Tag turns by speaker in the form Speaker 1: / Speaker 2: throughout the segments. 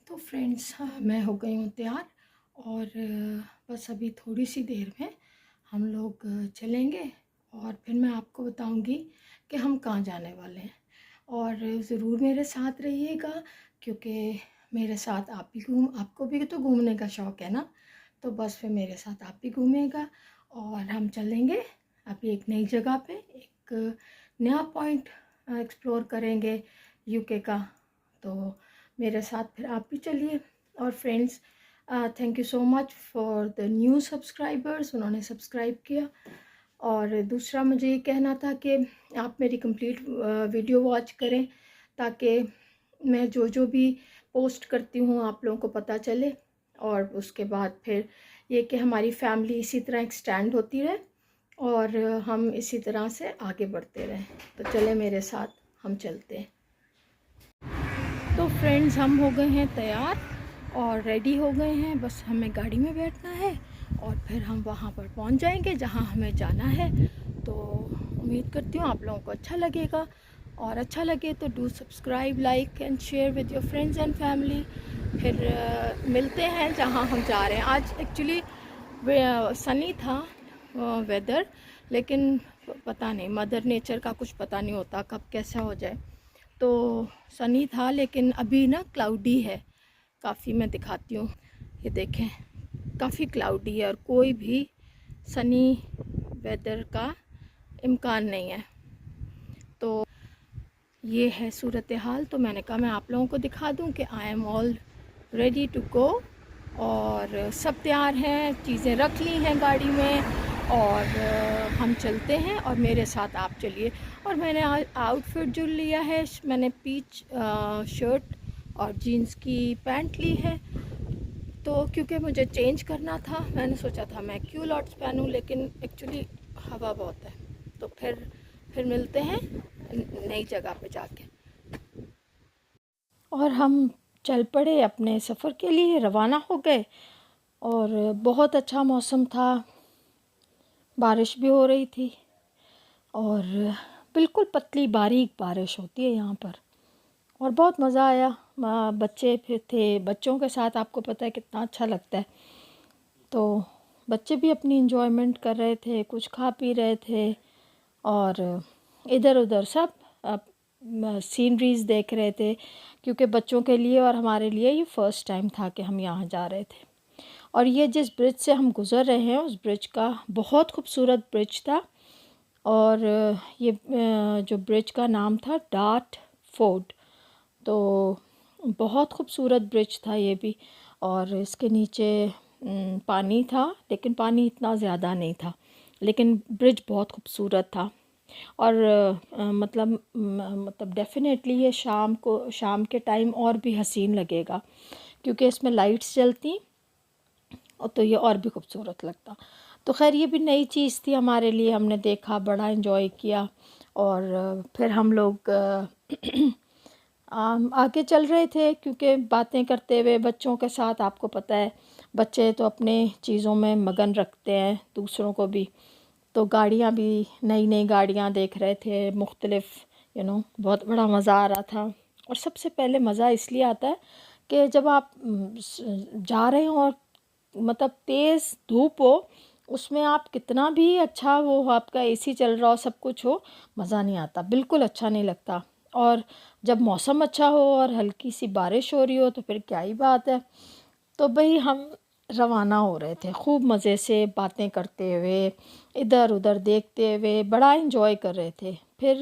Speaker 1: तो फ्रेंड्स, मैं हो गई हूँ तैयार और बस अभी थोड़ी सी देर में हम लोग चलेंगे और फिर मैं आपको बताऊंगी कि हम कहाँ जाने वाले हैं। और ज़रूर मेरे साथ रहिएगा, क्योंकि मेरे साथ आप भी आपको भी तो घूमने का शौक़ है ना। तो बस फिर मेरे साथ आप भी घूमिएगा और हम चलेंगे अभी एक नई जगह पे, एक नया पॉइंट एक्सप्लोर करेंगे यूके का। तो मेरे साथ फिर आप भी चलिए। और friends, thank you so much for the new subscribers, उन्होंने सब्सक्राइब किया। और दूसरा मुझे ये कहना था कि आप मेरी कंप्लीट वीडियो वॉच करें, ताकि मैं जो जो भी पोस्ट करती हूँ आप लोगों को पता चले। और उसके बाद फिर ये कि हमारी फैमिली इसी तरह एक्सटेंड होती रहे और हम इसी तरह से आगे बढ़ते रहें। तो चले मेरे साथ, हम चलते हैं। तो फ्रेंड्स, हम हो गए हैं तैयार और रेडी हो गए हैं। बस हमें गाड़ी में बैठना है और फिर हम वहाँ पर पहुँच जाएंगे जहाँ हमें जाना है। तो उम्मीद करती हूँ आप लोगों को अच्छा लगेगा, और अच्छा लगे तो do subscribe, like and share with your friends and family. फिर मिलते हैं जहाँ हम जा रहे हैं। आज एक्चुअली सनी था वेदर, लेकिन पता नहीं, मदर नेचर का कुछ पता नहीं होता कब कैसा हो जाए। तो सनी था, लेकिन अभी ना क्लाउडी है काफ़ी। मैं दिखाती हूँ, ये देखें, काफ़ी क्लाउडी है और कोई भी सनी वेदर का इम्कान नहीं है। तो ये है सूरत हाल। तो मैंने कहा मैं आप लोगों को दिखा दूँ कि I am all ready to go, और सब तैयार हैं, चीज़ें रख ली हैं गाड़ी में और हम चलते हैं। और मेरे साथ आप चलिए। और मैंने आउटफिट जो लिया है, मैंने पीच शर्ट और जीन्स की पैंट ली है। तो क्योंकि मुझे चेंज करना था, मैंने सोचा था मैं क्यूलॉट्स पहनूं, लेकिन एक्चुअली हवा बहुत है। तो फिर मिलते हैं नई जगह पे जाके। और हम चल पड़े अपने सफ़र के लिए, रवाना हो गए। और बहुत अच्छा मौसम था, बारिश भी हो रही थी और बिल्कुल पतली बारीक बारिश होती है यहाँ पर। और बहुत मज़ा आया। बच्चे फिर थे, बच्चों के साथ आपको पता है कितना अच्छा लगता है। तो बच्चे भी अपनी इंजॉयमेंट कर रहे थे, कुछ खा पी रहे थे और इधर उधर सब सीनरीज़ देख रहे थे, क्योंकि बच्चों के लिए और हमारे लिए ये फ़र्स्ट टाइम था कि हम यहाँ जा रहे थे। और ये जिस ब्रिज से हम गुज़र रहे हैं, उस ब्रिज का बहुत खूबसूरत ब्रिज था। और ये जो ब्रिज का नाम था डार्ट फोर्ड। तो बहुत खूबसूरत ब्रिज था ये भी। और इसके नीचे पानी था, लेकिन पानी इतना ज़्यादा नहीं था, लेकिन ब्रिज बहुत खूबसूरत था। और मतलब डेफिनेटली ये शाम के टाइम और भी हसीन लगेगा, क्योंकि इसमें लाइट्स जलती और तो ये और भी खूबसूरत लगता। तो खैर, ये भी नई चीज़ थी हमारे लिए, हमने देखा, बड़ा एंजॉय किया। और फिर हम लोग आगे चल रहे थे, क्योंकि बातें करते हुए बच्चों के साथ, आपको पता है बच्चे तो अपने चीज़ों में मगन रखते हैं, दूसरों को भी। तो गाड़ियाँ भी, नई नई गाड़ियाँ देख रहे थे, मुख्तलिफ़ बहुत बड़ा मज़ा आ रहा था। और सबसे पहले मज़ा इसलिए आता है कि जब आप जा रहे हो और मतलब तेज़ धूप हो, उसमें आप कितना भी अच्छा वो आपका एसी चल रहा हो, सब कुछ हो, मज़ा नहीं आता, बिल्कुल अच्छा नहीं लगता। और जब मौसम अच्छा हो और हल्की सी बारिश हो रही हो तो फिर क्या ही बात है। तो भाई हम रवाना हो रहे थे खूब मज़े से, बातें करते हुए, इधर उधर देखते हुए, बड़ा एंजॉय कर रहे थे। फिर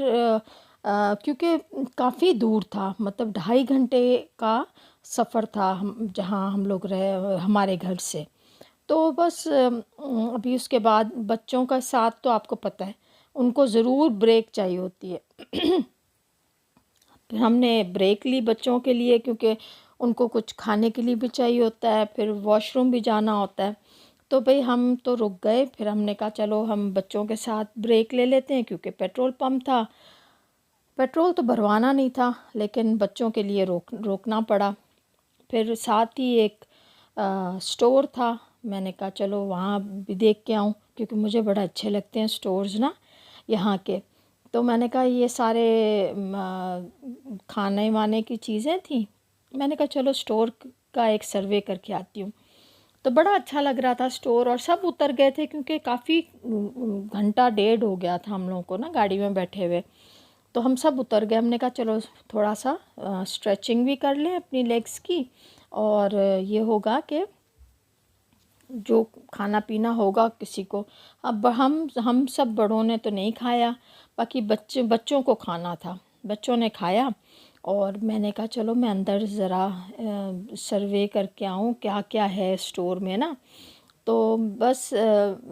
Speaker 1: क्योंकि काफ़ी दूर था, मतलब 2.5 घंटे का सफ़र था जहाँ हम लोग रहे हमारे घर से। तो बस अभी उसके बाद बच्चों का साथ तो आपको पता है, उनको ज़रूर ब्रेक चाहिए होती है। फिर हमने ब्रेक ली बच्चों के लिए, क्योंकि उनको कुछ खाने के लिए भी चाहिए होता है, फिर वॉशरूम भी जाना होता है। तो भाई हम तो रुक गए। फिर हमने कहा चलो हम बच्चों के साथ ब्रेक ले लेते हैं, क्योंकि पेट्रोल पंप था। पेट्रोल तो भरवाना नहीं था, लेकिन बच्चों के लिए रोकना पड़ा। फिर साथ ही एक स्टोर था, मैंने कहा चलो वहाँ भी देख के आऊँ, क्योंकि मुझे बड़ा अच्छे लगते हैं स्टोर्स ना यहाँ के। तो मैंने कहा ये सारे खाने वाने की चीज़ें थी, मैंने कहा चलो स्टोर का एक सर्वे करके आती हूँ। तो बड़ा अच्छा लग रहा था स्टोर, और सब उतर गए थे क्योंकि काफ़ी घंटा डेढ़ हो गया था हम लोगों को ना गाड़ी में बैठे हुए। तो हम सब उतर गए। हमने कहा चलो थोड़ा सा स्ट्रेचिंग भी कर लें अपनी लेग्स की, और ये होगा कि जो खाना पीना होगा किसी को, अब हम सब बड़ों ने तो नहीं खाया, बाकी बच्चों को खाना था, बच्चों ने खाया। और मैंने कहा चलो मैं अंदर ज़रा सर्वे करके आऊँ क्या क्या है स्टोर में ना। तो बस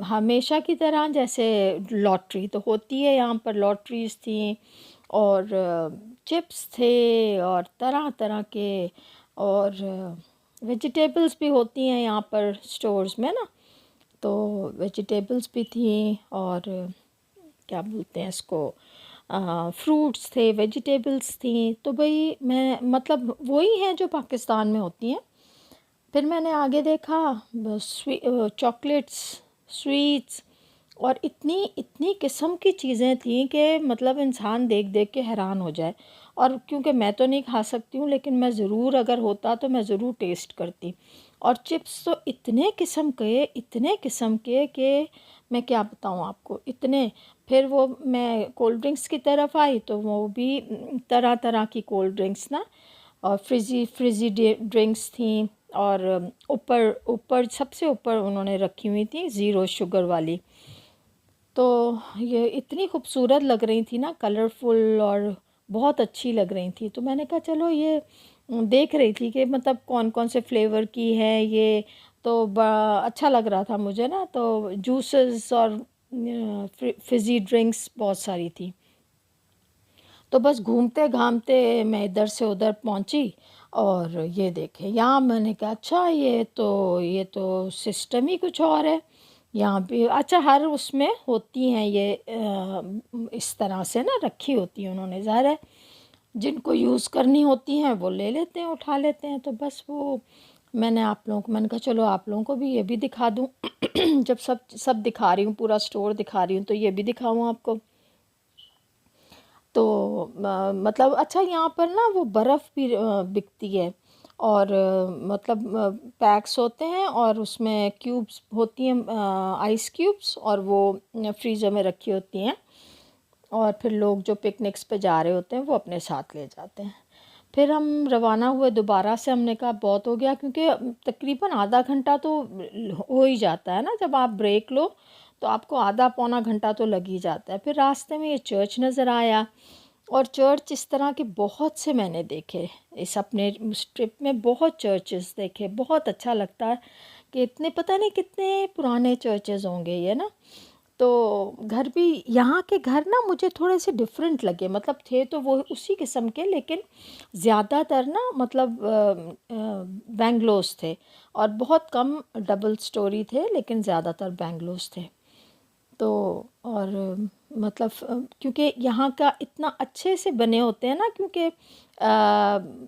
Speaker 1: हमेशा की तरह जैसे लॉटरी तो होती है, यहाँ पर लॉटरीज़ थी, और चिप्स थे, और तरह तरह के, और वेजिटेबल्स भी होती हैं यहाँ पर स्टोर्स में ना। तो वेजिटेबल्स भी थी, और क्या बोलते हैं इसको, फ्रूट्स थे, वेजिटेबल्स थी। तो भाई मैं मतलब वही हैं जो पाकिस्तान में होती हैं। फिर मैंने आगे देखा चॉकलेट्स, स्वीट्स, और इतनी इतनी किस्म की चीज़ें थी कि मतलब इंसान देख देख के हैरान हो जाए। और क्योंकि मैं तो नहीं खा सकती हूँ, लेकिन मैं ज़रूर अगर होता तो मैं ज़रूर टेस्ट करती। और चिप्स तो इतने किस्म के कि मैं क्या बताऊँ आपको, इतने। फिर वो मैं कोल्ड ड्रिंक्स की तरफ आई तो वो भी तरह तरह की कोल्ड ड्रिंक्स ना, और फ्रिज़ी ड्रिंक्स थी। और ऊपर ऊपर सबसे ऊपर उन्होंने रखी हुई थी ज़ीरो शुगर वाली। तो ये इतनी खूबसूरत लग रही थी ना, कलरफुल, और बहुत अच्छी लग रही थी। तो मैंने कहा चलो ये देख रही थी कि मतलब कौन कौन से फ्लेवर की है ये। तो बड़ा अच्छा लग रहा था मुझे ना। तो जूसेस और फिज़ी ड्रिंक्स बहुत सारी थी। तो बस घूमते घामते मैं इधर से उधर पहुंची, और ये देखे यहाँ मैंने कहा अच्छा ये तो सिस्टम ही कुछ और है। यहाँ पे अच्छा हर उसमें होती हैं ये इस तरह से ना रखी होती हैं उन्होंने, ज़ाहिर है जिनको यूज़ करनी होती हैं वो ले लेते हैं, उठा लेते हैं। तो बस वो मैंने कहा चलो आप लोगों को भी ये भी दिखा दूँ जब सब सब दिखा रही हूँ, पूरा स्टोर दिखा रही हूँ, तो ये भी दिखाऊँ आपको। तो मतलब अच्छा यहाँ पर ना वो बर्फ़ भी बिकती है, और मतलब पैक्स होते हैं, और उसमें क्यूब्स होती हैं, आइस क्यूब्स, और वो फ्रीज़र में रखी होती हैं। और फिर लोग जो पिकनिक्स पे जा रहे होते हैं वो अपने साथ ले जाते हैं। फिर हम रवाना हुए दोबारा से। हमने कहा बहुत हो गया, क्योंकि तकरीबन आधा घंटा तो हो ही जाता है ना, जब आप ब्रेक लो तो आपको आधा पौना घंटा तो लग ही जाता है। फिर रास्ते में ये चर्च नज़र आया, और चर्च इस तरह के बहुत से मैंने देखे इस अपने उस ट्रिप में, बहुत चर्चेस देखे। बहुत अच्छा लगता है कि इतने पता नहीं कितने पुराने चर्चेस होंगे ये ना। तो घर भी यहाँ के घर ना मुझे थोड़े से डिफरेंट लगे, मतलब थे तो वो उसी किस्म के, लेकिन ज़्यादातर ना मतलब बेंगलोस थे, और बहुत कम डबल स्टोरी थे, लेकिन ज़्यादातर बेंगलोस थे। तो और मतलब क्योंकि यहाँ का इतना अच्छे से बने होते हैं ना, क्योंकि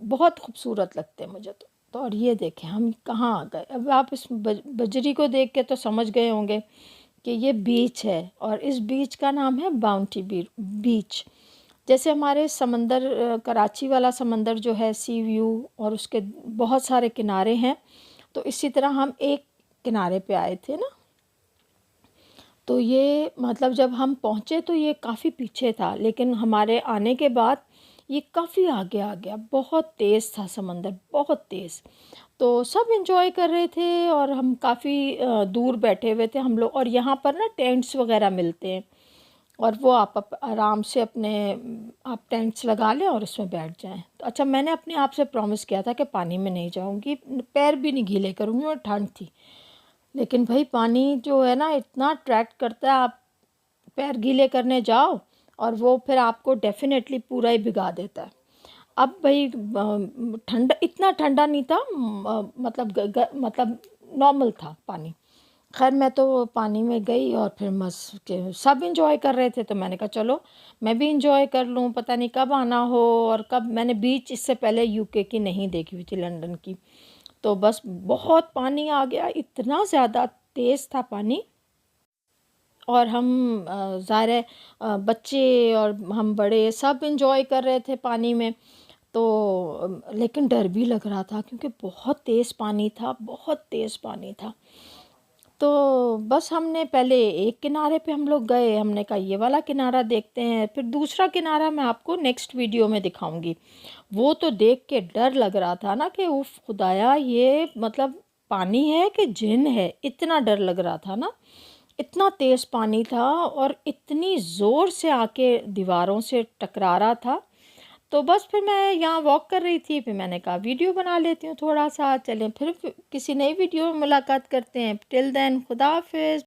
Speaker 1: बहुत खूबसूरत लगते हैं मुझे तो और ये देखें हम कहाँ आ गए। अब आप इस बजरी को देख के तो समझ गए होंगे कि ये बीच है, और इस बीच का नाम है बाउंटी बीच। जैसे हमारे समंदर कराची वाला समंदर जो है सी व्यू, और उसके बहुत सारे किनारे हैं, तो इसी तरह हम एक किनारे पे आए थे ना। तो ये मतलब जब हम पहुँचे तो ये काफ़ी पीछे था, लेकिन हमारे आने के बाद ये काफ़ी आगे आ गया। बहुत तेज़ था समंदर, बहुत तेज़। तो सब एंजॉय कर रहे थे, और हम काफ़ी दूर बैठे हुए थे हम लोग। और यहाँ पर ना टेंट्स वगैरह मिलते हैं, और वो आप आराम से अपने आप टेंट्स लगा लें और उसमें बैठ जाएं। तो अच्छा मैंने अपने आप से प्रॉमिस किया था कि पानी में नहीं जाऊंगी, पैर भी नहीं गीले करूंगी, और ठंड थी। लेकिन भाई पानी जो है ना इतना अट्रैक्ट करता है, आप पैर गीले करने जाओ और वो फिर आपको डेफिनेटली पूरा ही भिगा देता है। अब भाई ठंडा, इतना ठंडा नहीं था, मतलब मतलब नॉर्मल था पानी। खैर मैं तो पानी में गई, और फिर मस्त के सब इंजॉय कर रहे थे, तो मैंने कहा चलो मैं भी इंजॉय कर लूँ, पता नहीं कब आना हो। और कब मैंने बीच इससे पहले यूके की नहीं देखी हुई थी, लंदन की। तो बस बहुत पानी आ गया, इतना ज़्यादा तेज़ था पानी। और हम ज़ाहिर है बच्चे और हम बड़े सब इंजॉय कर रहे थे पानी में।
Speaker 2: तो लेकिन डर भी लग रहा था क्योंकि बहुत तेज़ पानी था, बहुत तेज़ पानी था। तो बस हमने पहले एक किनारे पे हम लोग गए, हमने कहा ये वाला किनारा देखते हैं, फिर दूसरा किनारा मैं आपको नेक्स्ट वीडियो में दिखाऊंगी। वो तो देख के डर लग रहा था ना कि उफ खुदाया, ये मतलब पानी है कि जिन है, इतना डर लग रहा था ना। इतना तेज़ पानी था और इतनी ज़ोर से आके दीवारों से टकरा रहा था। तो बस फिर मैं यहाँ वॉक कर रही थी, फिर मैंने कहा वीडियो बना लेती हूँ थोड़ा सा। चलें फिर किसी नई वीडियो में मुलाकात करते हैं। टिल देन खुदा हाफिज़।